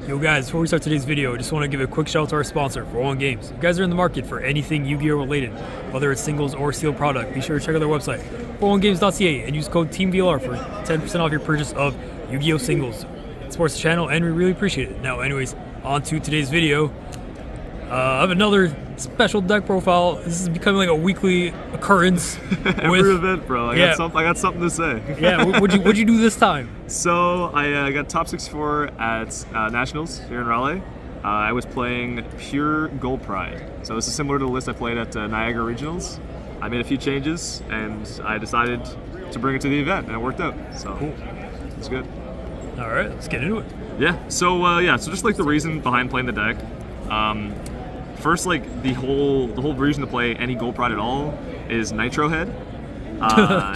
Yo guys, before we start today's video, I just want to give a quick shout out to our sponsor, 401 Games. If you guys are in the market for anything Yu-Gi-Oh related, whether it's singles or sealed product, be sure to check out their website, 401games.ca, and use code TEAMVLR for 10% off your purchase of Yu-Gi-Oh singles. It supports the channel and we really appreciate it. Now anyways, on to today's video. I have another special deck profile. This is becoming like a weekly occurrence. Every event, bro. I got something to say. Yeah, what'd you do this time? So I got top 64 at Nationals here in Raleigh. I was playing pure Gold Pride. So this is similar to the list I played at Niagara Regionals. I made a few changes and I decided to bring it to the event, and it worked out. So cool. It's good. All right, let's get into it. Yeah. So so just like the reason behind playing the deck. First, like the whole reason to play any Gold Pride at all is Nitro Head.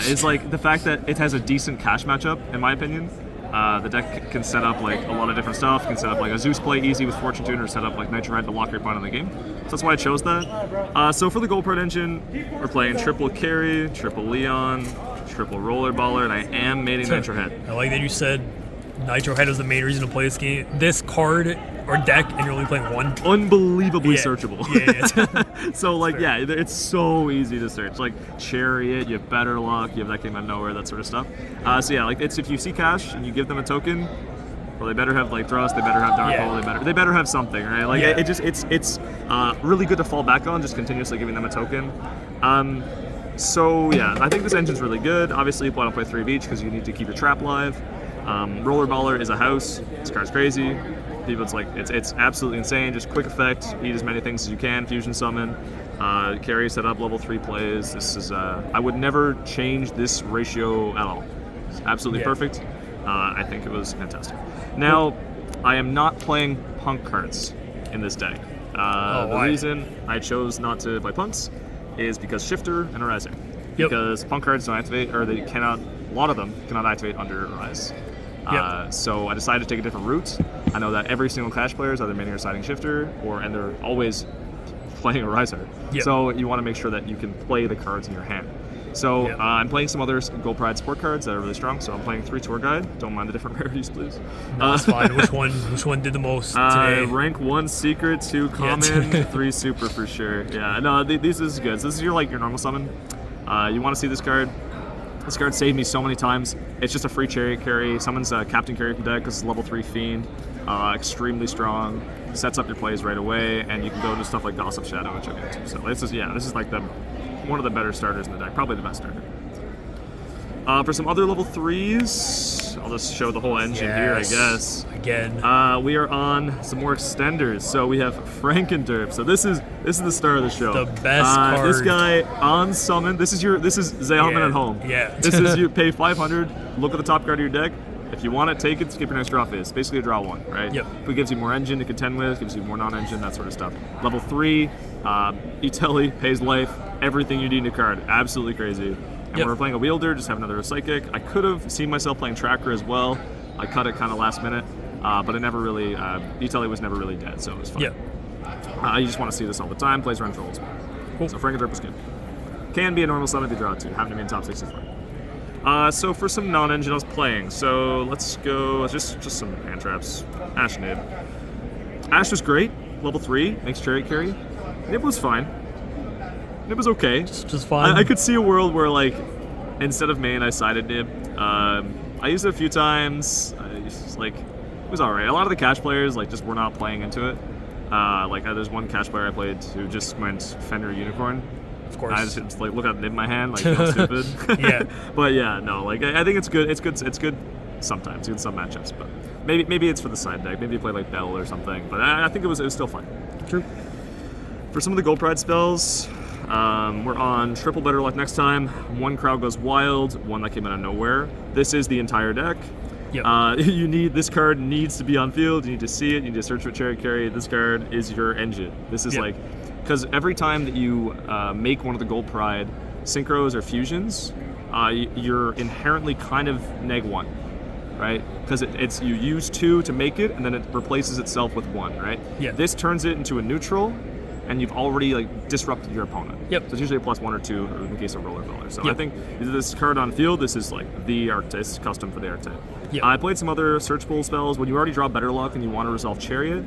Is like the fact that it has a decent cash matchup, in my opinion. The deck can set up like a lot of different stuff. Can set up like a Zeus play easy with Fortune Tuner, set up like Nitro Head to lock your opponent in the game. So that's why I chose that. So for the Gold Pride engine, we're playing triple Carry, triple Leon, triple Roller Baller, and I am mating Nitro Head. I like that you said Nitro Head is the main reason to play this game. This card or deck, and you're only playing one. Unbelievably searchable. Yeah. So like, yeah, it's so easy to search. Like Chariot, you have Better Luck, you have that came out of nowhere, that sort of stuff. So yeah, like it's if you see cash and you give them a token, well, they better have like Thrust, they better have Dark Hole, they better have something, right? Like it's really good to fall back on, just continuously giving them a token. So yeah, I think this engine's really good. Obviously, you want to play 3 of each because you need to keep your trap live. Roller Baller is a house. This card's crazy. People, it's absolutely insane. Just quick effect, eat as many things as you can. Fusion summon, carry, set up level 3 plays. This is I would never change this ratio at all. It's absolutely perfect. I think it was fantastic. Now, I am not playing punk cards in this deck. The reason I chose not to play punks is because Shifter and Arising. Because punk cards don't activate, or they cannot. A lot of them cannot activate under Arise. So I decided to take a different route. I know that every single Clash player is either maining or siding Shifter, and they're always playing a Riser. So you want to make sure that you can play the cards in your hand. So I'm playing some other Gold Pride support cards that are really strong. So I'm playing 3 Tour Guide. Don't mind the different rarities, please. No, that's fine. Which one did the most today? Rank 1 Secret, 2 Common, 3 Super for sure. Yeah, no, this is good. So this is your normal summon. You want to see this card. This card saved me so many times. It's just a free Chariot carry. Summons Captain Carry from deck because it's level 3 Fiend. Extremely strong. Sets up your plays right away, and you can go to stuff like Gossip Shadow, which I'll get to. So this is like one of the better starters in the deck. Probably the best starter. For some other level 3s, I'll just show the whole engine here, I guess. Again. We are on some more extenders. So we have Frankenderp. So this is the star of the show. The best card. This guy on summon. This is Zealman at home. Yeah. This is you pay 500. Look at the top card of your deck. If you want it, take it. Skip your next draw phase. Basically a draw 1, right? Yep. It gives you more engine to contend with. Gives you more non-engine, that sort of stuff. Level 3, E-Telly, pays life. Everything you need in a card. Absolutely crazy. And when we're playing a wielder, just have another Psychic. I could have seen myself playing Tracker as well. I cut it kind of last minute, but it never really, E-Telly was never really dead, so it was fun. You just want to see this all the time. Plays run trolls. Cool. So Frankenderp was good. Can be a normal summon if you draw 2. Happen to be in top 64. So for some non-engine I was playing, so let's go, just some hand traps. Ash Nib. Ash was great, level 3, makes Chariot carry. Nib was fine. It was okay. Just fine. I could see a world where, like, instead of main, I sided Nib. I used it a few times. It was alright. A lot of the cash players, just were not playing into it. There's one cash player I played who just went Fender Unicorn. Of course. I just look at Nib in my hand, feel stupid. But yeah, no, I think it's good. It's good sometimes. Good some matchups, but maybe it's for the side deck. Maybe you play Bell or something. But I think it was still fun. True. For some of the Gold Pride spells, we're on triple Better Luck next time. 1 Crowd Goes Wild, 1 that came out of nowhere. This is the entire deck. This card needs to be on field. You need to see it. You need to search for Chariot carry. This card is your engine. This is because every time that you make one of the Gold Pride synchros or fusions, you're inherently kind of -1, right? Because it's you use 2 to make it, and then it replaces itself with 1, right? This turns it into a neutral, and you've already disrupted your opponent. So it's usually a +1 or 2 in the case of Roller Baller. So I think this card on field, this is the archetype. This is custom for the archetype. Yeah. I played some other search pool spells. When you already draw Better Luck and you want to resolve Chariot,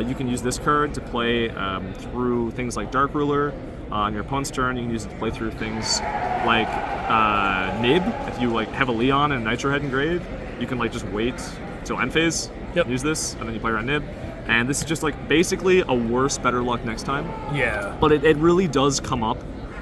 you can use this card to play through things like Dark Ruler. On your opponent's turn, you can use it to play through things like Nib. If you like have a Leon and a Nitro Head engraved, you can like just wait till end phase, use this, and then you play around Nib. And this is just like basically a worse Better Luck next time. Yeah. But it really does come up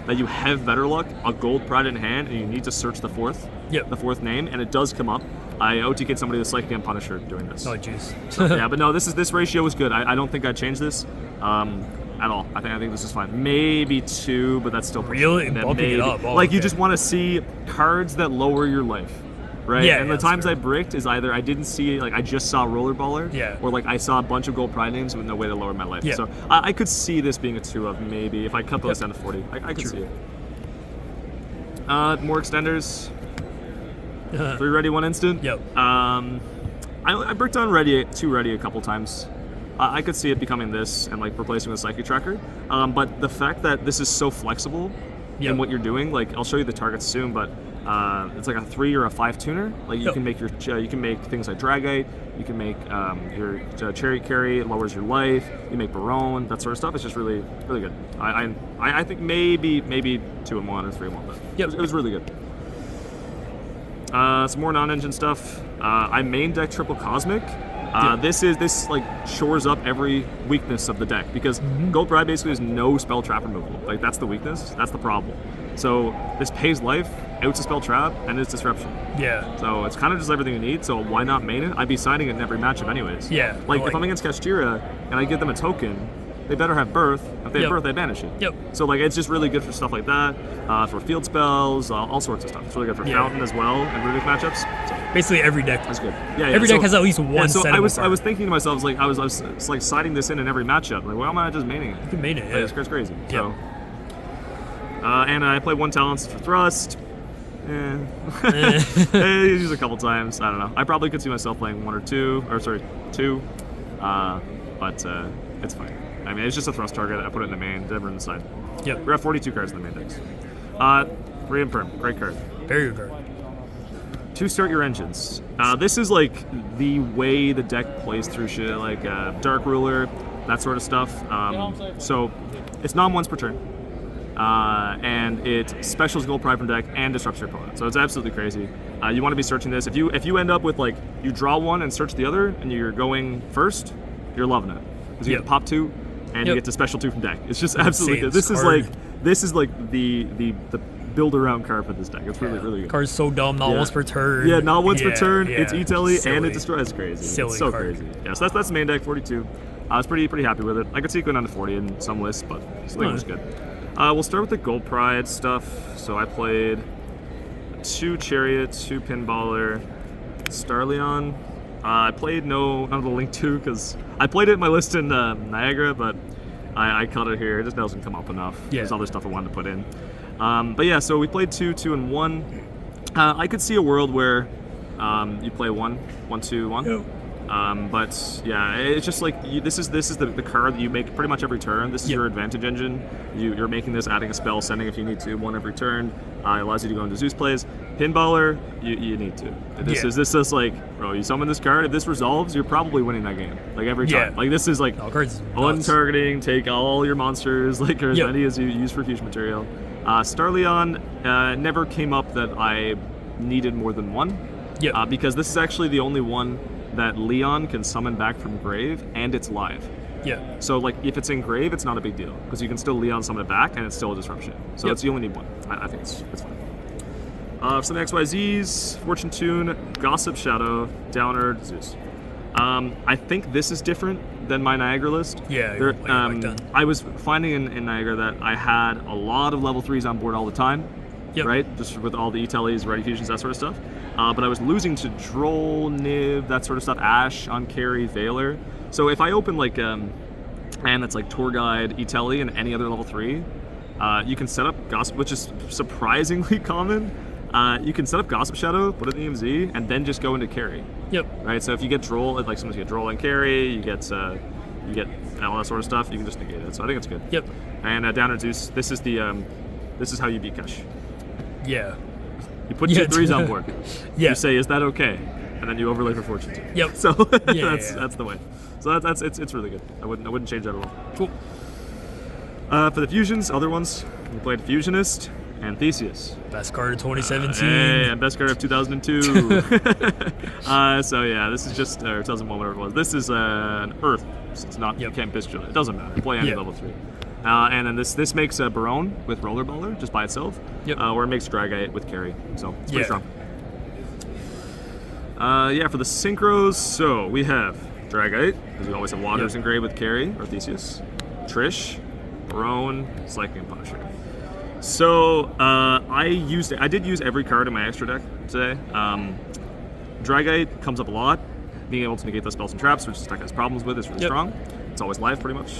that you have Better Luck, a gold Pride in hand, and you need to search the fourth name, and it does come up. I OTK'd somebody with Psychic and Punisher doing this. Oh, jeez. Yeah, but no, this ratio was good. I don't think I'd change this at all. I think this is fine. Maybe 2, but that's still really bumping it up. Oh, like you just want to see cards that lower your life, right? Yeah. And the times I bricked is either I didn't see, like I just saw Rollerballer, or like I saw a bunch of gold Pride names with no way to lower my life. So I could see this being a 2 of maybe if I cut those down to 40. I could see it. More extenders. 3 ready, 1 instant. Yep. I bricked on ready 2 ready a couple times. I could see it becoming this and like replacing the Psychic Tracker. But the fact that this is so flexible in what you're doing, like I'll show you the targets soon, but it's like a 3 or a 5 tuner. Like you can make you can make things like Dragite. You can make your Chariot carry. It lowers your life. You make Barone, that sort of stuff. It's just really good. I think maybe 2 in 1 or 3 in 1, but it was really good. Some more non-engine stuff. I main deck Triple Cosmic. This like shores up every weakness of the deck because Gold Pride basically has no spell trap removal. Like that's the weakness. That's the problem. So this pays life, outs a spell trap, and it's disruption. Yeah. So it's kind of just everything you need. So why not main it? I'd be signing it in every matchup anyways. Yeah. Like if I'm against Kashtira and I give them a token, they better have Birth. If they have Birth, they banish it. Yep. So like it's just really good for stuff like that, for field spells, all sorts of stuff. It's really good for Fountain as well and Runic matchups. So basically every deck. that's good. Every deck has at least one so set. I was thinking to myself, like I was like siding this in every matchup. Like why am I not just maining it? You can main it. Like, it's crazy. So. And I play 1 talents for thrust. Use a couple times. I don't know. I probably could see myself playing 1 or 2, or sorry, 2. But it's fine. I mean, it's just a thrust target. I put it in the main, never in the side. Yep. We have 42 cards in the main decks. 3 Imperm, great card. Very good card. 2 start your engines. This is like the way the deck plays through shit, like Dark Ruler, that sort of stuff. So it's non-once per turn. And it specials Gold Pride from deck and disrupts your opponent. So it's absolutely crazy. You want to be searching this. If you end up with like you draw 1 and search the other, and you're going first, you're loving it because you get to pop 2 and you get to special 2 from deck. It's just absolutely good. This is like the build around card for this deck. It's really good. Card's so dumb, not once per turn. Yeah, not once per turn. It's E-Telly and it destroys. It's crazy. Silly it's so card. crazy. Yeah, so that's the main deck, 42. I was pretty happy with it. I could see it going down to 40 in some lists, but I think it was good. We'll start with the Gold Pride stuff. So I played 2 Chariot, 2 Pinballer, Starleon. I played none of the Link 2 because I played it in my list in Niagara, but I cut it here. It just doesn't come up enough. There's other stuff I wanted to put in. But yeah, so we played 2, 2, and 1. I could see a world where you play 1, 1, 2, 1. Yep. But yeah, it's just like this is the card that you make pretty much every turn. This is your advantage engine. You're making this, adding a spell, sending if you need to, 1 every turn. It allows you to go into Zeus plays. Pinballer, you need to. This is like, bro, you summon this card. If this resolves, you're probably winning that game. Like every time. Like this is like untargeting, take all your monsters, like or as many as you use for fusion material. Starleon never came up that I needed more than 1. Because this is actually the only one that Leon can summon back from grave, and it's live. So like if it's in grave, it's not a big deal because you can still Leon summon it back, and it's still a disruption. So you only need 1. I think it's fine. Some XYZs: Fortune Tune, Gossip Shadow, Downer, Zeus. I think this is different than my Niagara list. I was finding in Niagara that I had a lot of level 3s on board all the time. Right? Just with all the E-Tellies, Ready Fusions, that sort of stuff. But I was losing to Droll, Nib, that sort of stuff, Ash, on Carry, Veiler. So if I open like, and that's like Tour Guide, E-Telly, and any other level 3, you can set up Gossip, which is surprisingly common. You can set up Gossip Shadow, put it in the EMZ, and then just go into Carry. Right? So if you get Droll, like sometimes you get Droll and Carry, you get all that sort of stuff, you can just negate it. So I think it's good. And Downer Zeus, this is how you beat Kush. You put 2 3s on board. You say, is that okay? and then you overlay for fortune 2. Yep. So Yeah, that's the way. So it's really good. I wouldn't change that at all. Cool. For the fusions, other ones, we played Fusionist and Theseus. Best card of 2017. Hey, and best card of 2002. So yeah, this is just, or 2001, whatever it was. This is an Earth. So it's not, you can't Bestial it. It doesn't matter. Play any level 3. And then this makes a Barone with Rollerballer just by itself. Yep. Or it makes Dragite with Carry. So it's pretty strong. For the synchros, so we have Dragite, because we always have Waters and Gray with Carry, or Theseus. Trish, Barone, Psychic, and Punisher. So I did use every card in my extra deck today. Dragite comes up a lot. Being able to negate those spells and traps, which this deck has problems with, is really strong. It's always live, pretty much.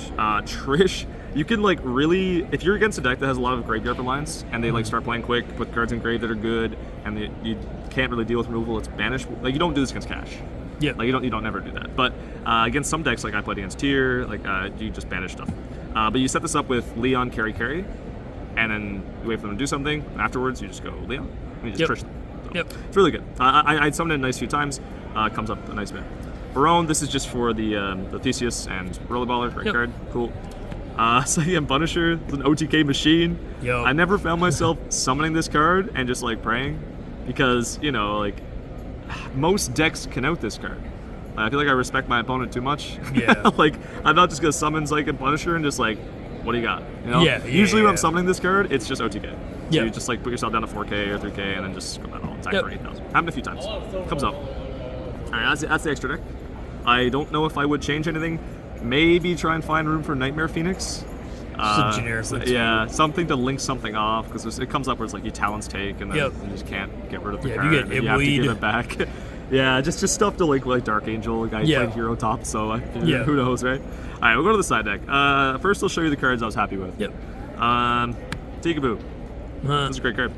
Trish, you can like really, if you're against a deck that has a lot of graveyard reliance, and they like start playing quick, put cards in grave that are good, and you can't really deal with removal, it's banished. Like you don't do this against Cash. Yeah. Like you don't never do that. But against some decks, like I played against Tyr, like you just banish stuff. But you set this up with Leon, Carry, and then you wait for them to do something. And afterwards, you just go Leon, and you just Trish them. So it's really good. I summoned it a nice few times. Comes up a nice bit. Barone, this is just for the Theseus and Rollerballer. Great card. Cool. Second Punisher, it's an OTK machine. I never found myself summoning this card and just like praying, because you know like most decks can out this card. I feel like I respect my opponent too much. Like I'm not just gonna summon Psychic Punisher and just like, what do you got? You know? Usually when I'm summoning this card, it's just OTK. So you just like put yourself down to 4K or 3K and then just go battle attack for 8,000. Happened a few times. Comes up. Alright, that's the extra deck. I don't know if I would change anything. Maybe try and find room for Nightmare Phoenix. Something to link something off, because it comes up where it's like you Talon's Take and then you just can't get rid of the card. You get you have to give it back. just stuff to link like Dark Angel, a guy playing Hero Top, so who knows, right? Alright, we'll go to the side deck. First I'll show you the cards I was happy with. Tikaboo. This is a great card.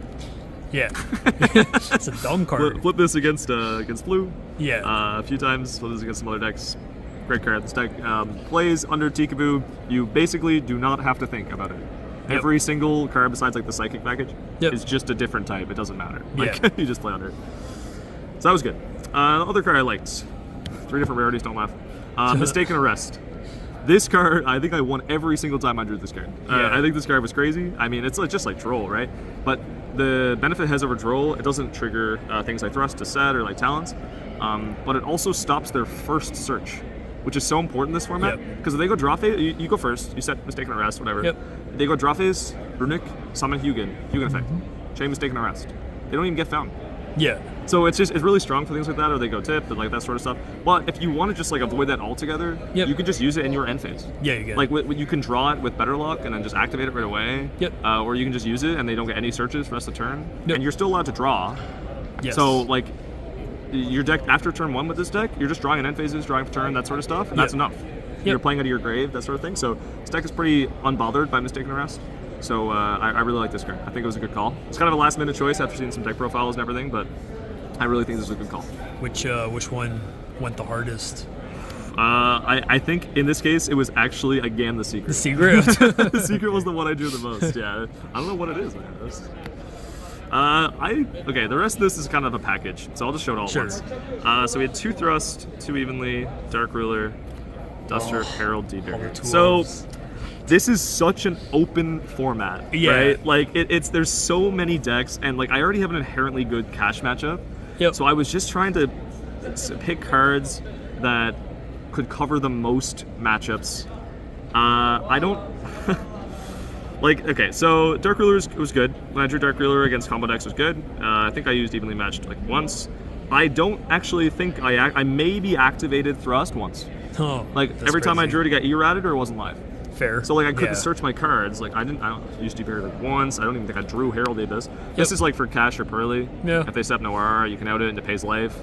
It's a dumb card. Flip this against blue. A few times. Flip this against some other decks. Great card. This deck plays under Tikaboo. You basically do not have to think about it. Every single card besides like the Psychic package is just a different type. It doesn't matter. Like you just play under it. So that was good. The other card I liked. 3 different rarities. Don't laugh. Mistaken Arrest. This card, I think I won every single time I drew this card. I think this card was crazy. I mean, it's just like Droll, right? But the benefit it has over Droll, it doesn't trigger things like Thrust to set or like Talons, but it also stops their first search, which is so important in this format. Because if they go draw phase, you go first, you set Mistaken Arrest, whatever. They go draw phase, Runic, summon Hugin effect, chain Mistaken Arrest. They don't even get found. So it's really strong for things like that, or they go tip and like that sort of stuff. But if you want to just like avoid that altogether, you can just use it in your end phase. You get like you can draw it with Better Luck and then just activate it right away. Or you can just use it and they don't get any searches for the rest of the turn, and you're still allowed to draw. So like your deck after turn 1 with this deck, you're just drawing in end phases, drawing for turn, that sort of stuff, and that's enough. You're playing out of your grave, that sort of thing. So this deck is pretty unbothered by Mistaken Arrest. So I really like this card. I think it was a good call. It's kind of a last minute choice after seeing some deck profiles and everything, but I really think this is a good call. Which one went the hardest? I think in this case it was actually again the Secret. The Secret? The Secret was the one I drew the most. I don't know what it is, man. Okay, the rest of this is kind of a package, so I'll just show it all at once. So we had 2 Thrust, 2 Evenly, Dark Ruler, Duster, Herald, Deeper. So this is such an open format, right? Like there's so many decks, and like I already have an inherently good Cash matchup. So I was just trying to pick cards that could cover the most matchups. I don't like. Okay, so Dark Ruler was good. When I drew Dark Ruler against combo decks, was good. I think I used Evenly Matched like once. I don't actually think I maybe activated Thrust once. Like every time I drew it, it got errated or it wasn't live. Fair. So like I couldn't search my cards. Like I don't use Deep Air like once. I don't even think I drew Herald Abyss. This is like for Cash or Pearly. If they step Noir, you can out it and it pays life.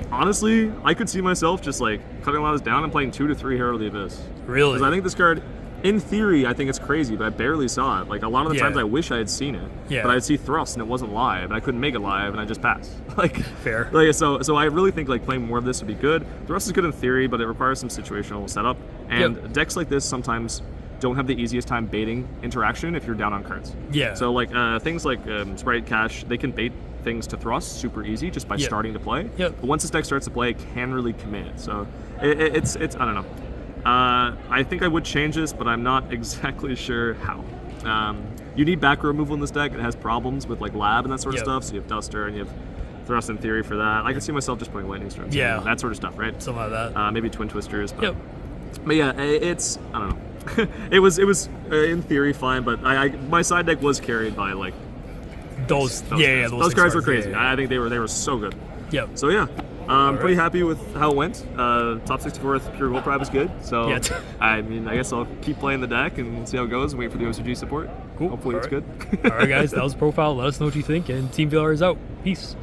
Honestly, I could see myself just like cutting a lot of this down and playing 2 to 3 Herald Abyss. Really? Because I think this card, in theory, I think it's crazy, but I barely saw it. Like a lot of the times I wish I had seen it. But I'd see Thrust and it wasn't live, and I couldn't make it live, and I just passed. Like fair. Like so I really think like playing more of this would be good. Thrust is good in theory, but it requires some situational setup. And decks like this sometimes don't have the easiest time baiting interaction if you're down on cards. So like things like Sprite, Cash, they can bait things to thrust super easy just by Yep. starting to play. Yep. But once this deck starts to play, it can really commit. So it's I don't know. I think I would change this, but I'm not exactly sure how. You need back row removal in this deck. It has problems with like lab and that sort of Yep. stuff. So you have Duster and you have Thrust in theory for that. I can see myself just putting Lightning Storms. Yeah. That sort of stuff, right? Something like that. Maybe Twin Twisters. But, Yep. but yeah, it's I don't know. it was in theory fine, but my side deck was carried by like Those those yeah, cards. those Those six cards were cards, crazy. yeah. I think they were so good. Yep. So yeah, right. pretty happy with how it went. Top 64th pure gold prime is good. So Yeah. I mean, I guess I'll keep playing the deck and see how it goes and wait for the OCG support. Cool. Hopefully it's All good. right, guys, that was Profile. Let us know what you think, and Team VLR is out. Peace.